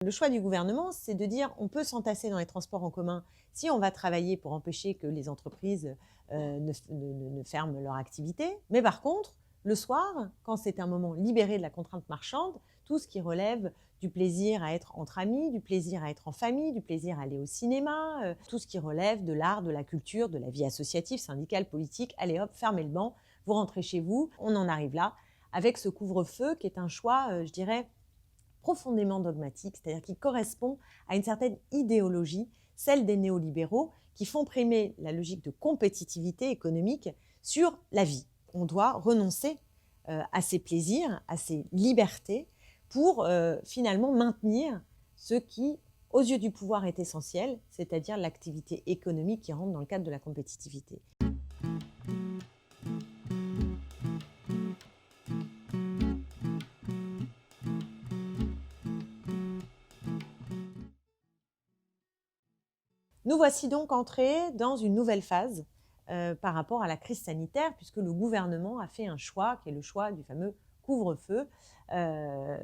Le choix du gouvernement, c'est de dire on peut s'entasser dans les transports en commun si on va travailler pour empêcher que les entreprises ne ferment leur activité. Mais par contre, le soir, quand c'est un moment libéré de la contrainte marchande, tout ce qui relève du plaisir à être entre amis, du plaisir à être en famille, du plaisir à aller au cinéma, tout ce qui relève de l'art, de la culture, de la vie associative, syndicale, politique, allez hop, fermez le banc, vous rentrez chez vous, on en arrive là, avec ce couvre-feu qui est un choix, je dirais, profondément dogmatique, c'est-à-dire qui correspond à une certaine idéologie, celle des néolibéraux, qui font primer la logique de compétitivité économique sur la vie. On doit renoncer à ses plaisirs, à ses libertés, pour finalement maintenir ce qui, aux yeux du pouvoir, est essentiel, c'est-à-dire l'activité économique qui rentre dans le cadre de la compétitivité. Nous voici donc entrés dans une nouvelle phase par rapport à la crise sanitaire, puisque le gouvernement a fait un choix, qui est le choix du fameux couvre-feu,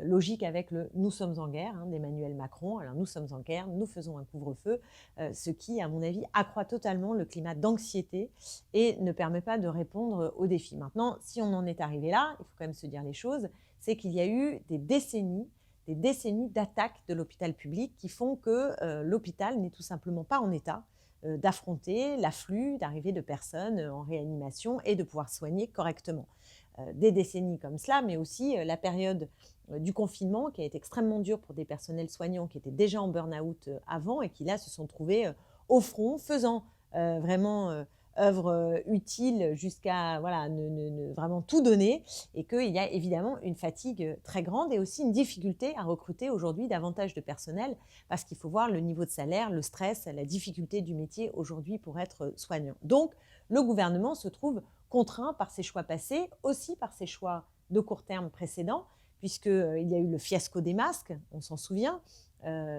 logique avec le « nous sommes en guerre » d'Emmanuel Macron. Alors nous sommes en guerre, nous faisons un couvre-feu, ce qui, à mon avis, accroît totalement le climat d'anxiété et ne permet pas de répondre aux défis. Maintenant, si on en est arrivé là, il faut quand même se dire les choses, c'est qu'il y a eu des décennies d'attaques de l'hôpital public qui font que l'hôpital n'est tout simplement pas en état d'affronter l'afflux d'arrivée de personnes en réanimation et de pouvoir soigner correctement. Des décennies comme cela, mais aussi la période du confinement qui a été extrêmement dure pour des personnels soignants qui étaient déjà en burn-out avant et qui là se sont trouvés au front, faisant vraiment œuvre utile jusqu'à voilà, vraiment tout donner, et qu'il y a évidemment une fatigue très grande et aussi une difficulté à recruter aujourd'hui davantage de personnel, parce qu'il faut voir le niveau de salaire, le stress, la difficulté du métier aujourd'hui pour être soignant. Donc, le gouvernement se trouve contraint par ses choix passés, aussi par ses choix de court terme précédents, puisqu'il y a eu le fiasco des masques, on s'en souvient,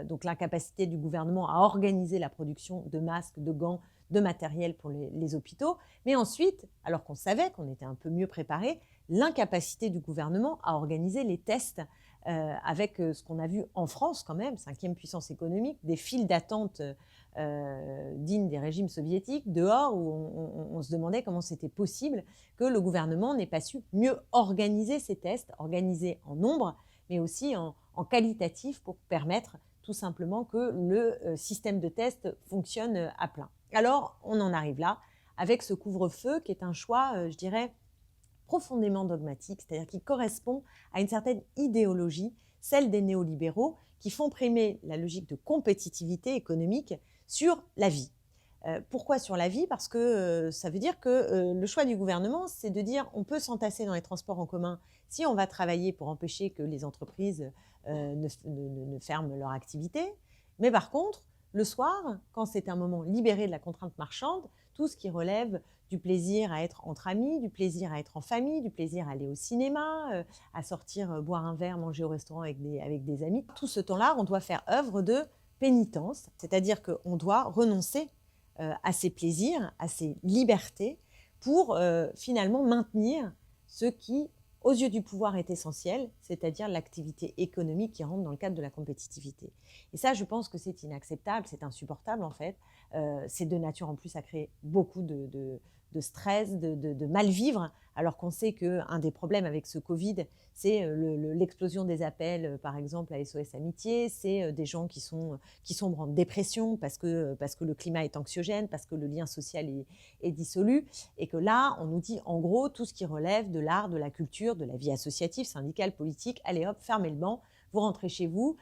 donc l'incapacité du gouvernement à organiser la production de masques, de gants, de matériel pour les hôpitaux, mais ensuite, alors qu'on savait qu'on était un peu mieux préparé, l'incapacité du gouvernement à organiser les tests avec ce qu'on a vu en France quand même, cinquième puissance économique, des files d'attente dignes des régimes soviétiques, dehors, où on se demandait comment c'était possible que le gouvernement n'ait pas su mieux organiser ces tests, organiser en nombre, mais aussi en qualitatif pour permettre tout simplement que le système de test fonctionne à plein. Alors, on en arrive là, avec ce couvre-feu qui est un choix, je dirais, profondément dogmatique, c'est-à-dire qui correspond à une certaine idéologie, celle des néolibéraux, qui font primer la logique de compétitivité économique sur la vie. Pourquoi sur la vie? Parce que ça veut dire que le choix du gouvernement, c'est de dire on peut s'entasser dans les transports en commun si on va travailler pour empêcher que les entreprises ne ferment leur activité. Mais par contre, le soir, quand c'est un moment libéré de la contrainte marchande, tout ce qui relève du plaisir à être entre amis, du plaisir à être en famille, du plaisir à aller au cinéma, à sortir boire un verre, manger au restaurant avec des amis, tout ce temps-là, on doit faire œuvre de pénitence, c'est-à-dire qu'on doit renoncer à ses plaisirs, à ses libertés, pour finalement maintenir ce qui, aux yeux du pouvoir, est essentiel, c'est-à-dire l'activité économique qui rentre dans le cadre de la compétitivité. Et ça, je pense que c'est inacceptable, c'est insupportable en fait. C'est de nature en plus à créer beaucoup de stress, de mal-vivre, alors qu'on sait qu'un des problèmes avec ce Covid, c'est l'explosion des appels, par exemple, à SOS Amitié, c'est des gens qui sombrent en dépression parce que le climat est anxiogène, parce que le lien social est dissolu, et que là, on nous dit en gros tout ce qui relève de l'art, de la culture, de la vie associative, syndicale, politique, allez hop, fermez le banc, vous rentrez chez vous,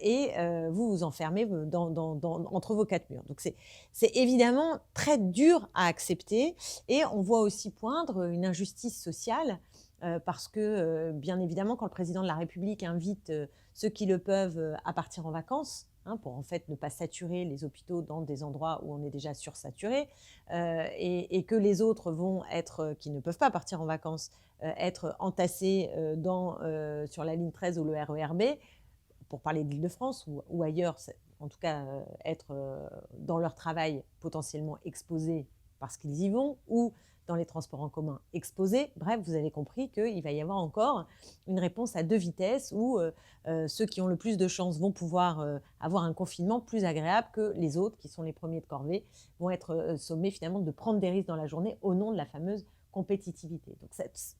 et vous vous enfermez entre vos quatre murs. Donc c'est évidemment très dur à accepter, et on voit aussi poindre une injustice sociale parce que, bien évidemment, quand le président de la République invite ceux qui le peuvent à partir en vacances, pour en fait ne pas saturer les hôpitaux dans des endroits où on est déjà sursaturé, et que les autres vont être, qui ne peuvent pas partir en vacances, être entassés sur la ligne 13 ou le RER B, pour parler de l'Île-de-France ou ailleurs, en tout cas être dans leur travail potentiellement exposés parce qu'ils y vont, ou dans les transports en commun exposés. Bref, vous avez compris qu'il va y avoir encore une réponse à deux vitesses où ceux qui ont le plus de chances vont pouvoir avoir un confinement plus agréable que les autres, qui sont les premiers de corvée, vont être sommés finalement de prendre des risques dans la journée au nom de la fameuse compétitivité. Donc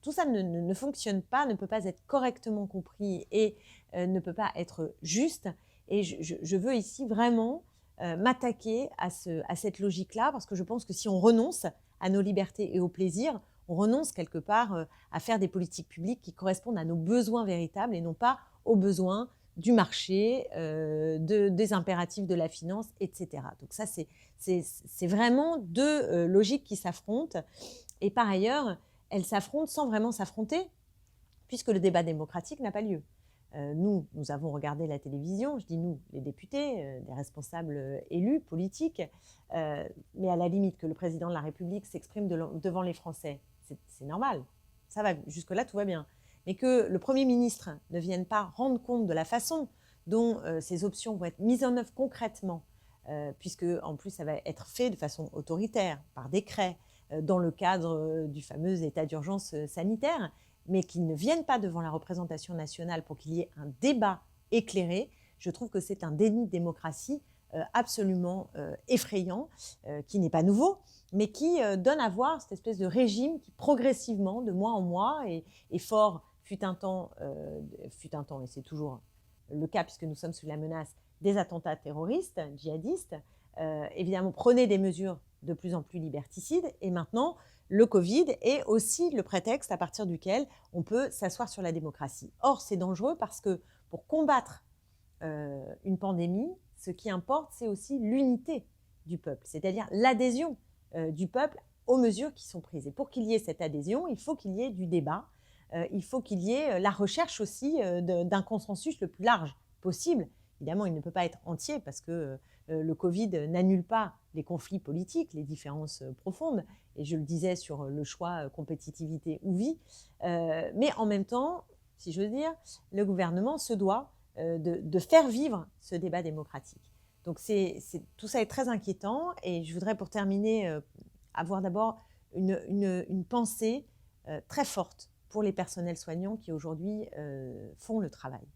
tout ça ne fonctionne pas, ne peut pas être correctement compris et ne peut pas être juste. Et je veux ici vraiment m'attaquer à cette logique-là, parce que je pense que si on renonce à nos libertés et au plaisir, on renonce quelque part à faire des politiques publiques qui correspondent à nos besoins véritables et non pas aux besoins du marché, des impératifs de la finance, etc. Donc ça, c'est vraiment deux logiques qui s'affrontent. Et par ailleurs, elles s'affrontent sans vraiment s'affronter, puisque le débat démocratique n'a pas lieu. Nous avons regardé la télévision, je dis nous, les députés, les responsables élus, politiques, mais à la limite que le président de la République s'exprime devant les Français, c'est normal, ça va, jusque-là tout va bien. Mais que le Premier ministre ne vienne pas rendre compte de la façon dont ces options vont être mises en œuvre concrètement, puisque en plus ça va être fait de façon autoritaire, par décret, dans le cadre du fameux état d'urgence sanitaire, mais qu'ils ne viennent pas devant la représentation nationale pour qu'il y ait un débat éclairé, je trouve que c'est un déni de démocratie absolument effrayant, qui n'est pas nouveau, mais qui donne à voir cette espèce de régime qui progressivement, de mois en mois, et fort fut un temps, et c'est toujours le cas puisque nous sommes sous la menace des attentats terroristes, djihadistes, évidemment prenait des mesures de plus en plus liberticides, et maintenant le Covid est aussi le prétexte à partir duquel on peut s'asseoir sur la démocratie. Or, c'est dangereux parce que pour combattre une pandémie, ce qui importe, c'est aussi l'unité du peuple, c'est-à-dire l'adhésion du peuple aux mesures qui sont prises. Et pour qu'il y ait cette adhésion, il faut qu'il y ait du débat, il faut qu'il y ait la recherche aussi d'un consensus le plus large possible. Évidemment, il ne peut pas être entier parce que le Covid n'annule pas les conflits politiques, les différences profondes, et je le disais sur le choix compétitivité ou vie, mais en même temps, si je veux dire, le gouvernement se doit de faire vivre ce débat démocratique. Donc tout ça est très inquiétant, et je voudrais pour terminer avoir d'abord une pensée très forte pour les personnels soignants qui aujourd'hui font le travail,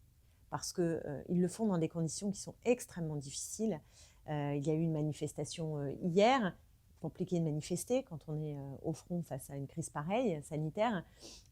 parce qu'ils le font dans des conditions qui sont extrêmement difficiles. Il y a eu une manifestation hier, compliqué de manifester quand on est au front face à une crise pareille, sanitaire,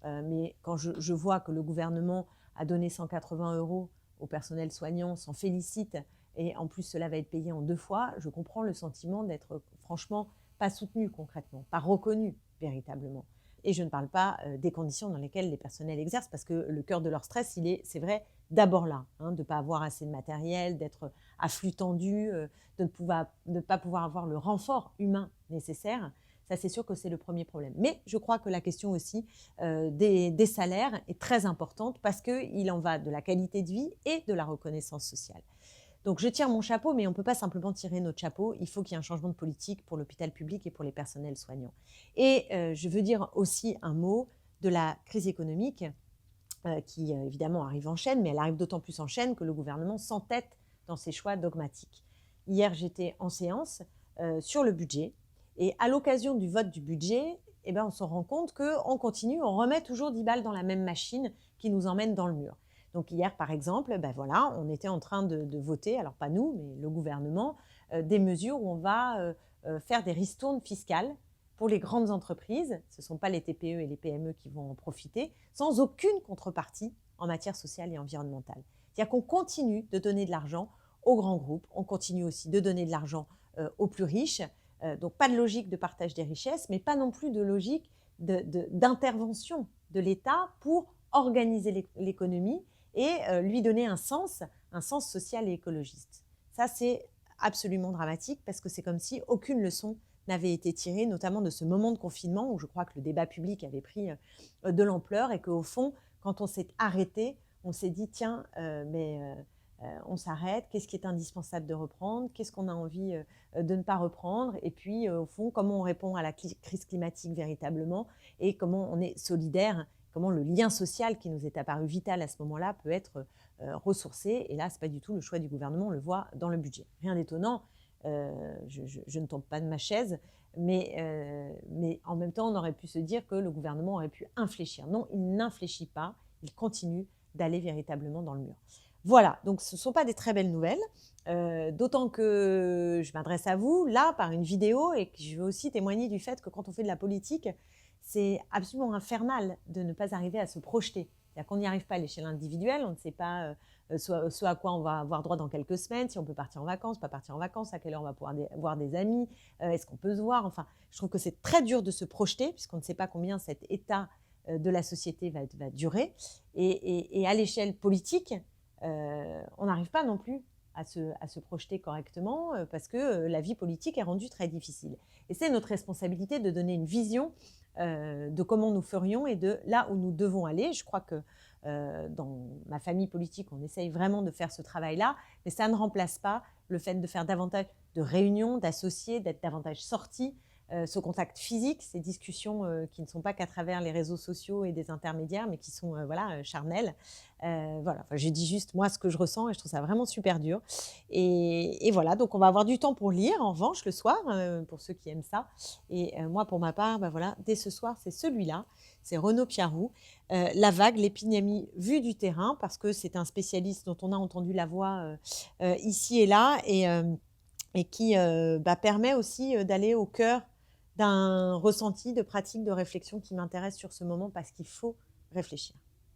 mais quand je vois que le gouvernement a donné 180 € au personnel soignant, s'en félicite, et en plus cela va être payé en 2 fois, je comprends le sentiment d'être franchement pas soutenu concrètement, pas reconnu véritablement. Et je ne parle pas des conditions dans lesquelles les personnels exercent, parce que le cœur de leur stress, c'est vrai, d'abord là, de ne pas avoir assez de matériel, d'être à flux tendu, de ne pas pouvoir avoir le renfort humain nécessaire. Ça, c'est sûr que c'est le premier problème. Mais je crois que la question aussi des salaires est très importante, parce qu'il en va de la qualité de vie et de la reconnaissance sociale. Donc je tire mon chapeau, mais on ne peut pas simplement tirer notre chapeau. Il faut qu'il y ait un changement de politique pour l'hôpital public et pour les personnels soignants. Et je veux dire aussi un mot de la crise économique qui évidemment arrive en chaîne, mais elle arrive d'autant plus en chaîne que le gouvernement s'entête dans ses choix dogmatiques. Hier, j'étais en séance sur le budget, et à l'occasion du vote du budget, on se rend compte qu'on continue, on remet toujours 10 balles dans la même machine qui nous emmène dans le mur. Donc hier, par exemple, on était en train de voter, alors pas nous, mais le gouvernement, des mesures où on va faire des ristournes fiscales pour les grandes entreprises. Ce ne sont pas les TPE et les PME qui vont en profiter, sans aucune contrepartie en matière sociale et environnementale. C'est-à-dire qu'on continue de donner de l'argent aux grands groupes, on continue aussi de donner de l'argent aux plus riches. Donc pas de logique de partage des richesses, mais pas non plus de logique d'intervention de l'État pour organiser l'économie et lui donner un sens social et écologiste. Ça, c'est absolument dramatique, parce que c'est comme si aucune leçon n'avait été tirée, notamment de ce moment de confinement où je crois que le débat public avait pris de l'ampleur, et qu'au fond, quand on s'est arrêté, on s'est dit tiens, on s'arrête, qu'est-ce qui est indispensable de reprendre, qu'est-ce qu'on a envie de ne pas reprendre, et puis au fond, comment on répond à la crise climatique véritablement, et comment on est solidaire, comment le lien social qui nous est apparu vital à ce moment-là peut être ressourcé. Et là, ce n'est pas du tout le choix du gouvernement, on le voit dans le budget. Rien d'étonnant, je ne tombe pas de ma chaise, mais en même temps, on aurait pu se dire que le gouvernement aurait pu infléchir. Non, il n'infléchit pas, il continue d'aller véritablement dans le mur. Voilà, donc ce ne sont pas des très belles nouvelles, d'autant que je m'adresse à vous, là, par une vidéo, et que je veux aussi témoigner du fait que quand on fait de la politique, c'est absolument infernal de ne pas arriver à se projeter. C'est-à-dire qu'on n'y arrive pas à l'échelle individuelle, on ne sait pas ce à quoi on va avoir droit dans quelques semaines, si on peut partir en vacances, pas partir en vacances, à quelle heure on va pouvoir voir des amis, est-ce qu'on peut se voir. Enfin, je trouve que c'est très dur de se projeter, puisqu'on ne sait pas combien cet état de la société va durer. Et à l'échelle politique, on n'arrive pas non plus à se projeter correctement parce que la vie politique est rendue très difficile. Et c'est notre responsabilité de donner une vision de comment nous ferions et de là où nous devons aller. Je crois que dans ma famille politique, on essaye vraiment de faire ce travail-là, mais ça ne remplace pas le fait de faire davantage de réunions, d'associés, d'être davantage sortis, ce contact physique, ces discussions qui ne sont pas qu'à travers les réseaux sociaux et des intermédiaires, mais qui sont charnelles. Voilà, enfin, je dis juste moi ce que je ressens et je trouve ça vraiment super dur. Et voilà, donc on va avoir du temps pour lire, en revanche, le soir, pour ceux qui aiment ça. Et moi, pour ma part, voilà, dès ce soir, c'est celui-là, c'est Renaud Piarou, La vague, l'épidémie vue du terrain, parce que c'est un spécialiste dont on a entendu la voix ici et là, et qui permet aussi d'aller au cœur d'un ressenti, de pratique, de réflexion qui m'intéresse sur ce moment, parce qu'il faut réfléchir.